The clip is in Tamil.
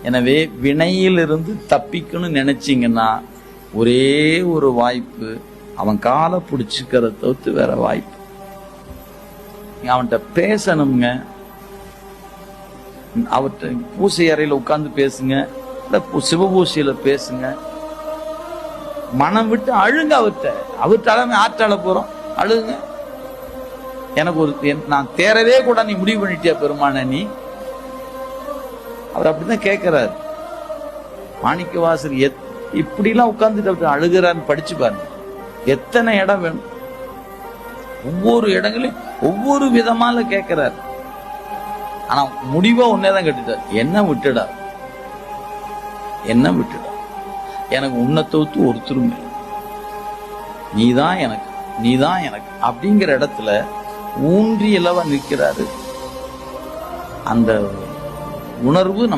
எனவே வினையிலிருந்து தப்பிக்கணும்னு நினைச்சீங்கன்னா ஒரே ஒரு வாய்ப்பு, அவன் காலை பிடிச்சிக்கிறத தவிர்த்து வேற வாய்ப்பு. அவன்கிட்ட பேசணுங்க. அவர்கிட்ட பூசை அறையில உட்கார்ந்து பேசுங்க, சிவபூசையில பேசுங்க, மனம் விட்டு அழுங்க. அவர்கிட்ட ஆற்றால போறோம், அழுங்க. எனக்கு நான் தேரவே கூட நீ முடிவு பண்ணிட்டியா பெருமான நீ? அவர் அப்படிதான் கேட்கிறாரு. மாணிக்கவாசர் இப்படி எல்லாம் உட்கார்ந்துட்டு அழுகிறான்னு படிச்சு பாருங்க. எத்தனை இடம் வேணும், ஒவ்வொரு இடங்களையும் ஒவ்வொரு விதமால கேட்கிறார். ஆனா முடிவா ஒன்னேதான் கேட்டுட்டார், என்ன விட்டுடா, என்ன விட்டுடா, எனக்கு உன்னை தவிர்த்து ஒருத்தரும் இல்லை, நீதான் எனக்கு, நீதான் எனக்கு அப்படிங்கிற இடத்துல ஊன்றி இலவ நிற்கிறாரு. அந்த உணர்வு நம்ம